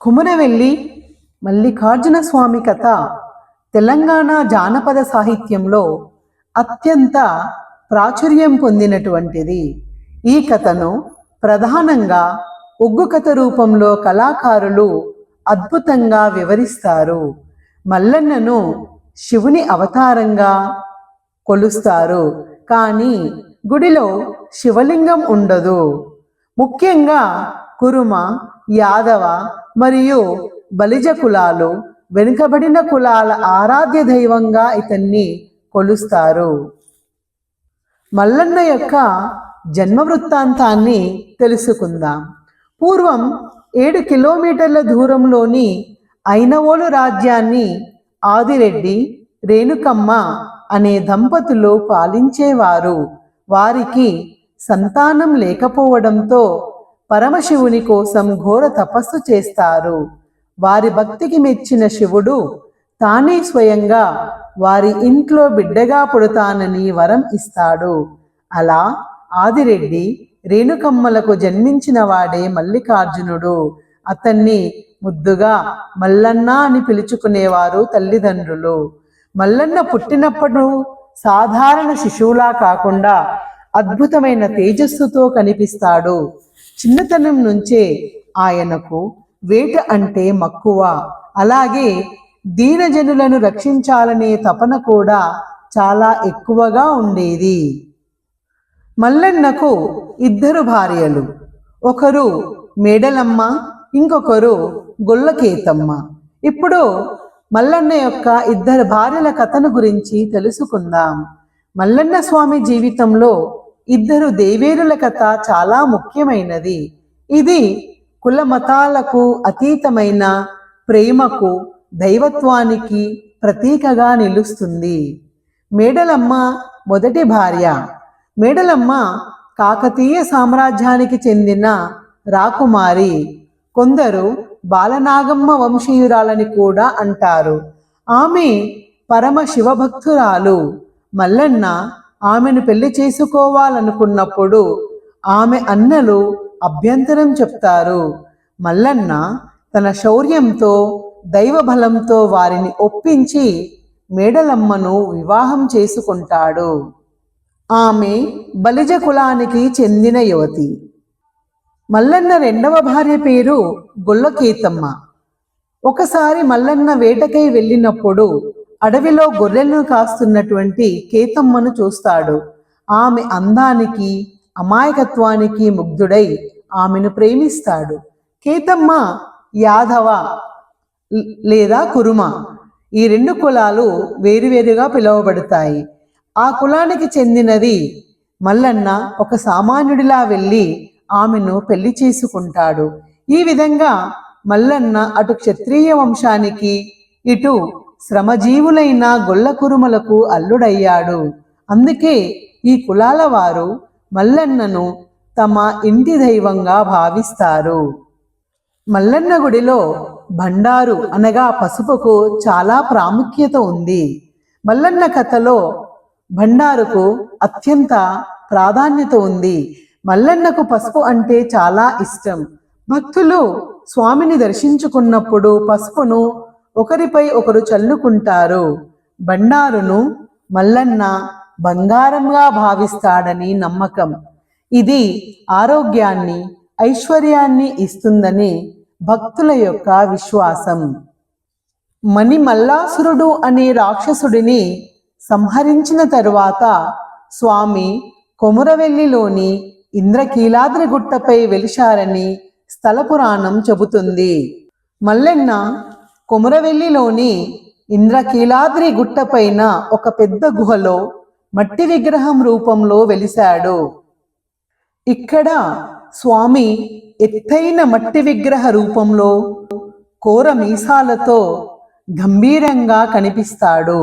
కుమరవెల్లి మల్లికార్జున స్వామి కథ తెలంగాణ జానపద సాహిత్యంలో అత్యంత ప్రాచుర్యం పొందినటువంటిది. ఈ కథను ప్రధానంగా ఒగ్గు కథ రూపంలో కళాకారులు అద్భుతంగా వివరిస్తారు. మల్లన్నను శివుని అవతారంగా కొలుస్తారు, కానీ గుడిలో శివలింగం ఉండదు. ముఖ్యంగా కురుమ, యాదవ మరియు బలిజ కులాలు, వెనుకబడిన కులాల ఆరాధ్య దైవంగా ఇతన్ని కొలుస్తారు. మల్లన్న యొక్క జన్మ వృత్తాంతాన్ని తెలుసుకుందాం. పూర్వం 7 కిలోమీటర్ల దూరంలోని ఐనవోలు రాజ్యాన్ని ఆదిరెడ్డి, రేణుకమ్మ అనే దంపతులు పాలించేవారు. వారికి సంతానం లేకపోవడంతో పరమశివుని కోసం ఘోర తపస్సు చేస్తారు. వారి భక్తికి మెచ్చిన శివుడు తానే స్వయంగా వారి ఇంట్లో బిడ్డగా పుడతానని వరం ఇస్తాడు. అలా ఆదిరెడ్డి, రేణుకమ్మలకు జన్మించిన వాడే మల్లికార్జునుడు. అతన్ని ముద్దుగా మల్లన్న అని పిలుచుకునేవారు తల్లిదండ్రులు. మల్లన్న పుట్టినప్పుడు సాధారణ శిశువులా కాకుండా అద్భుతమైన తేజస్సుతో కనిపిస్తాడు. చిన్నతనం నుంచే ఆయనకు వేట అంటే మక్కువ, అలాగే దీనజనులను రక్షించాలనే తపన కూడా చాలా ఎక్కువగా ఉండేది. మల్లన్నకు 2 భార్యలు. ఒకరు మేడలమ్మ, ఇంకొకరు గొల్లకేతమ్మ. ఇప్పుడు మల్లన్న యొక్క 2 భార్యల కథను గురించి తెలుసుకుందాం. మల్లన్న స్వామి జీవితంలో 2 దేవేరుల కథ చాలా ముఖ్యమైనది. ఇది కుల మతాలకు అతీతమైన ప్రేమకు, దైవత్వానికి ప్రతీకగా నిలుస్తుంది. మేడలమ్మ మొదటి భార్య. మేడలమ్మ కాకతీయ సామ్రాజ్యానికి చెందిన రాకుమారి. కొందరు బాలనాగమ్మ వంశీయురాలని కూడా అంటారు. ఆమె పరమ శివభక్తురాలు. మల్లన్న ఆమెను పెళ్లి చేసుకోవాలనుకున్నప్పుడు ఆమె అన్నలు అభ్యంతరం చెప్తారు. మల్లన్న తన శౌర్యంతో, దైవబలంతో వారిని ఒప్పించి మేడలమ్మను వివాహం చేసుకుంటాడు. ఆమె బలిజ కులానికి చెందిన యువతి. మల్లన్న 2వ భార్య పేరు గొల్లకేతమ్మ. ఒకసారి మల్లన్న వేటకై వెళ్ళినప్పుడు అడవిలో గొర్రెలను కాస్తున్నటువంటి కేతమ్మను చూస్తాడు. ఆమె అందానికి, అమాయకత్వానికి ముగ్ధుడై ఆమెను ప్రేమిస్తాడు. కేతమ్మ యాదవ లేదా కురుమ, ఈ 2 కులాలు వేరువేరుగా పిలువబడతాయి. ఆ కులానికి చెందినది. మల్లన్న ఒక సామాన్యుడిలా వెళ్ళి ఆమెను పెళ్లి చేసుకుంటాడు. ఈ విధంగా మల్లన్న అటు క్షత్రియ వంశానికి, ఇటు శ్రమజీవులైన గొల్ల కురుమలకు అల్లుడయ్యాడు. అందుకే ఈ కులాల వారు మల్లన్నను తమ ఇంటి దైవంగా భావిస్తారు. మల్లన్న గుడిలో బండారు అనగా పసుపుకు చాలా ప్రాముఖ్యత ఉంది. మల్లన్న కథలో బండారుకు అత్యంత ప్రాధాన్యత ఉంది. మల్లన్నకు పసుపు అంటే చాలా ఇష్టం. భక్తులు స్వామిని దర్శించుకున్నప్పుడు పసుపును ఒకరిపై ఒకరు చల్లుకుంటారు. బండారును మల్లన్న బంగారంగా భావిస్తాడని నమ్మకం. ఇది ఆరోగ్యాన్ని, ఐశ్వర్యాన్ని ఇస్తుందని భక్తుల యొక్క విశ్వాసం. మణిమల్లాసురుడు అనే రాక్షసుడిని సంహరించిన తరువాత స్వామి కొమురవెల్లిలోని ఇంద్రకీలాద్రి గుట్టపై వెలిశారని స్థల పురాణం చెబుతుంది. మల్లన్న కొమురవెల్లిలోని ఇంద్రకీలాద్రి గుట్టపైన ఒక పెద్ద గుహలో మట్టి విగ్రహం రూపంలో వెలిశాడు. ఇక్కడ స్వామి ఎత్తైన మట్టి విగ్రహ రూపంలో కోర మీసాలతో గంభీరంగా కనిపిస్తాడు.